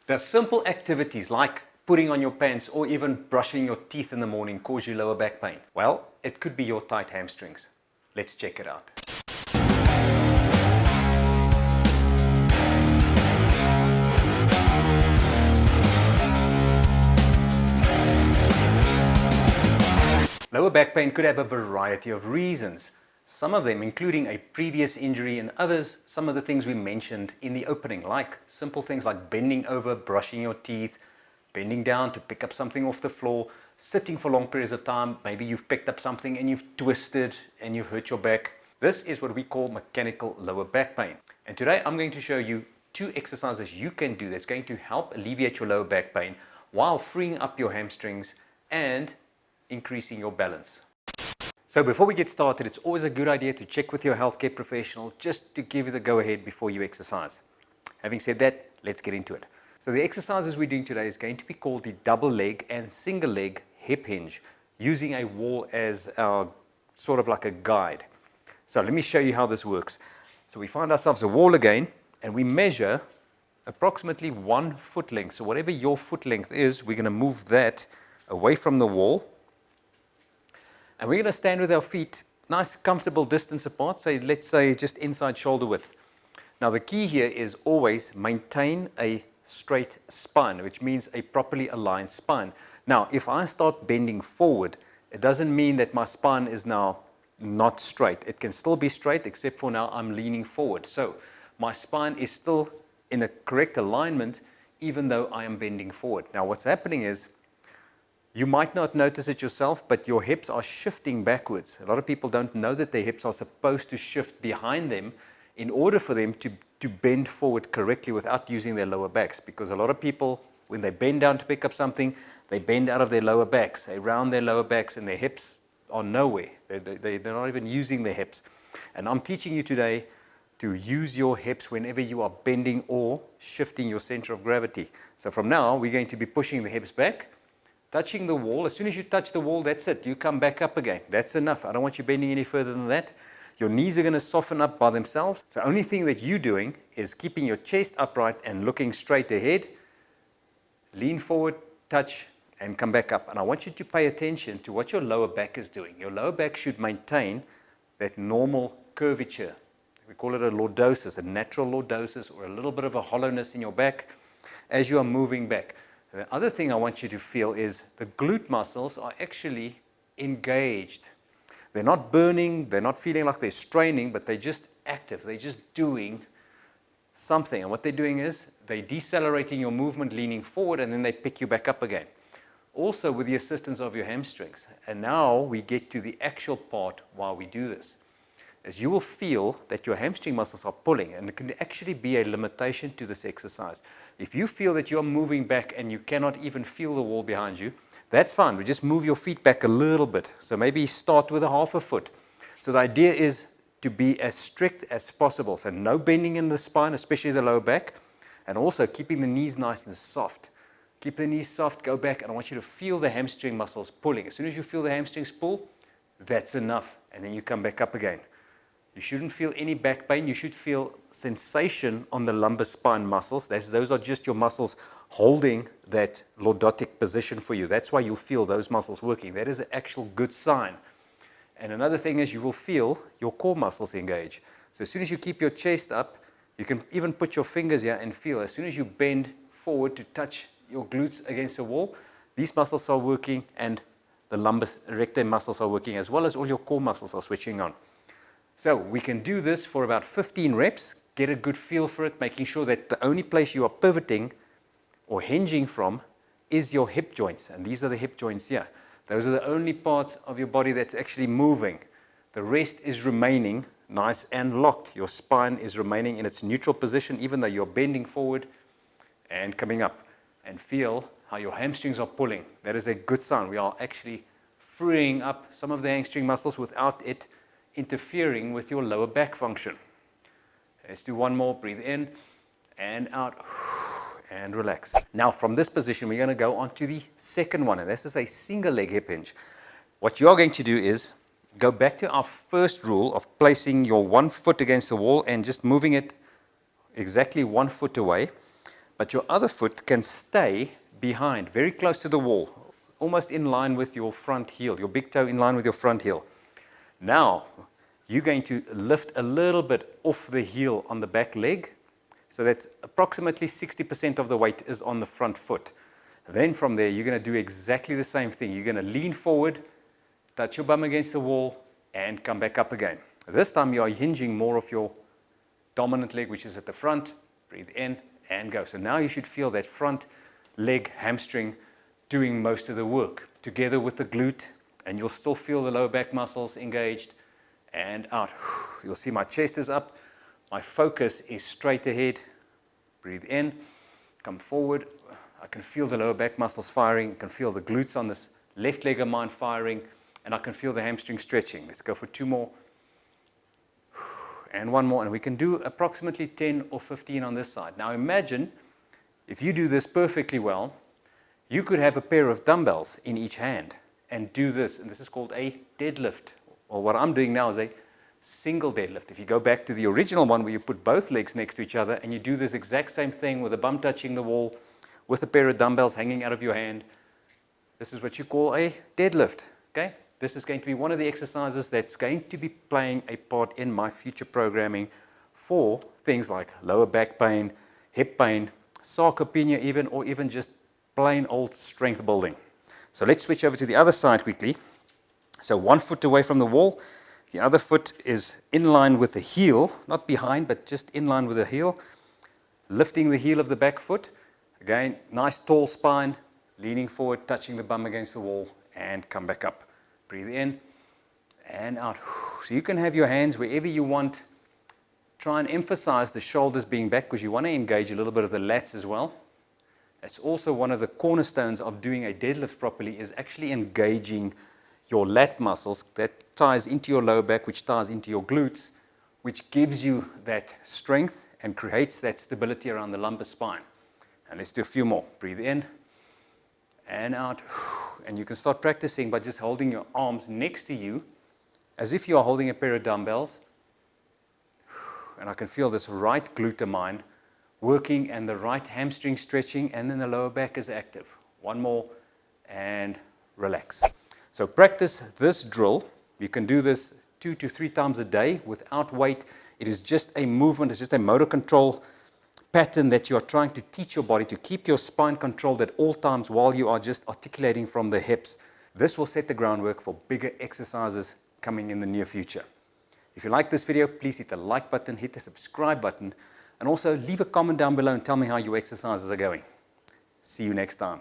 The simple activities like putting on your pants or even brushing your teeth in the morning cause you lower back pain. Well, it could be your tight hamstrings. Let's check it out. Lower back pain could have a variety of reasons. Some of them including a previous injury, and others some of the things we mentioned in the opening, like simple things like bending over, brushing your teeth, bending down to pick up something off the floor, sitting for long periods of time. Maybe you've picked up something and you've twisted and you've hurt your back. This is what we call mechanical lower back pain. And today I'm going to show you 2 exercises you can do that's going to help alleviate your lower back pain while freeing up your hamstrings and increasing your balance. So before we get started, it's always a good idea to check with your healthcare professional just to give you the go-ahead before you exercise. Having said that, let's get into it. So the exercises we're doing today is going to be called the double leg and single leg hip hinge, using a wall as our sort of like a guide. So let me show you how this works. So we find ourselves a wall again, and we measure approximately 1 foot length. So whatever your foot length is, we're going to move that away from the wall. And we're going to stand with our feet nice comfortable distance apart, say let's say just inside shoulder width. Now the key here is always maintain a straight spine, which means a properly aligned spine. Now if I start bending forward, it doesn't mean that my spine is now not straight. It can still be straight, except for now I'm leaning forward. So my spine is still in a correct alignment even though I am bending forward. Now what's happening is, you might not notice it yourself, but your hips are shifting backwards. A lot of people don't know that their hips are supposed to shift behind them in order for them to bend forward correctly without using their lower backs. Because a lot of people, when they bend down to pick up something, they bend out of their lower backs. They round their lower backs and their hips are nowhere. They're not even using their hips. And I'm teaching you today to use your hips whenever you are bending or shifting your center of gravity. So from now, we're going to be pushing the hips back, touching the wall. As soon as you touch the wall, that's it. You come back up again. That's enough. I don't want you bending any further than that. Your knees are going to soften up by themselves. So the only thing that you're doing is keeping your chest upright and looking straight ahead. Lean forward, touch, and come back up. And I want you to pay attention to what your lower back is doing. Your lower back should maintain that normal curvature. We call it a lordosis, a natural lordosis, or a little bit of a hollowness in your back as you are moving back. The other thing I want you to feel is the glute muscles are actually engaged. They're not burning, they're not feeling like they're straining, but they're just active. They're just doing something. And what they're doing is they're decelerating your movement, leaning forward, and then they pick you back up again. Also with the assistance of your hamstrings. And now we get to the actual part while we do this. As you will feel that your hamstring muscles are pulling, and it can actually be a limitation to this exercise. If you feel that you're moving back and you cannot even feel the wall behind you, that's fine. We just move your feet back a little bit. So maybe start with a 1/2 foot. So the idea is to be as strict as possible. So no bending in the spine, especially the lower back, and also keeping the knees nice and soft. Keep the knees soft, go back, and I want you to feel the hamstring muscles pulling. As soon as you feel the hamstrings pull, that's enough, and then you come back up again. You shouldn't feel any back pain. You should feel sensation on the lumbar spine muscles. Those are just your muscles holding that lordotic position for you. That's why you'll feel those muscles working. That is an actual good sign. And another thing is you will feel your core muscles engage. So as soon as you keep your chest up, you can even put your fingers here and feel. As soon as you bend forward to touch your glutes against the wall, these muscles are working and the lumbar erector muscles are working, as well as all your core muscles are switching on. So we can do this for about 15 reps, get a good feel for it, making sure that the only place you are pivoting or hinging from is your hip joints. And these are the hip joints here. Those are the only parts of your body that's actually moving. The rest is remaining nice and locked. Your spine is remaining in its neutral position, even though you're bending forward and coming up. And feel how your hamstrings are pulling. That is a good sign. We are actually freeing up some of the hamstring muscles without it interfering with your lower back function. Let's do one more. Breathe in and out and relax. Now from this position, we're going to go on to the second one, and this is a single leg hip hinge. What you are going to do is go back to our first rule of placing your 1 foot against the wall and just moving it exactly 1 foot away. but your other foot can stay behind, very close to the wall, almost in line with your front heel, your big toe in line with your front heel. Now, you're going to lift a little bit off the heel on the back leg, so that approximately 60% of the weight is on the front foot. Then from there, you're going to do exactly the same thing. You're going to lean forward, touch your bum against the wall, and come back up again. This time, you are hinging more of your dominant leg, which is at the front. Breathe in and go. So now you should feel that front leg hamstring doing most of the work, together with the glute, and you'll still feel the lower back muscles engaged, and out. You'll see my chest is up. My focus is straight ahead. Breathe in, come forward. I can feel the lower back muscles firing. I can feel the glutes on this left leg of mine firing, and I can feel the hamstring stretching. Let's go for 2 more. And 1 more, and we can do approximately 10 or 15 on this side. Now imagine, if you do this perfectly well, you could have a pair of dumbbells in each hand and do this, and this is called a deadlift. Or what I'm doing now is a single deadlift. If you go back to the original one where you put both legs next to each other and you do this exact same thing with the bum touching the wall, with a pair of dumbbells hanging out of your hand, this is what you call a deadlift, okay? This is going to be one of the exercises that's going to be playing a part in my future programming for things like lower back pain, hip pain, sarcopenia even, or even just plain old strength building. So let's switch over to the other side quickly. So 1 foot away from the wall, the other foot is in line with the heel, not behind, but just in line with the heel, lifting the heel of the back foot. Again, nice tall spine, leaning forward, touching the bum against the wall, and come back up. Breathe in and out. So you can have your hands wherever you want. Try and emphasize the shoulders being back because you want to engage a little bit of the lats as well. That's also one of the cornerstones of doing a deadlift properly, is actually engaging your lat muscles. That ties into your lower back, which ties into your glutes, which gives you that strength and creates that stability around the lumbar spine. And let's do a few more. Breathe in and out. And you can start practicing by just holding your arms next to you as if you are holding a pair of dumbbells. And I can feel this right glute of mine working and the right hamstring stretching, and then the lower back is active. 1 more and relax. So practice this drill. You can do this 2 to 3 times a day without weight. It is just a movement. It's just a motor control pattern that you are trying to teach your body to keep your spine controlled at all times while you are just articulating from the hips. This will set the groundwork for bigger exercises coming in the near future. If you like this video, please hit the like button, hit the subscribe button, and also leave a comment down below and tell me how your exercises are going. See you next time.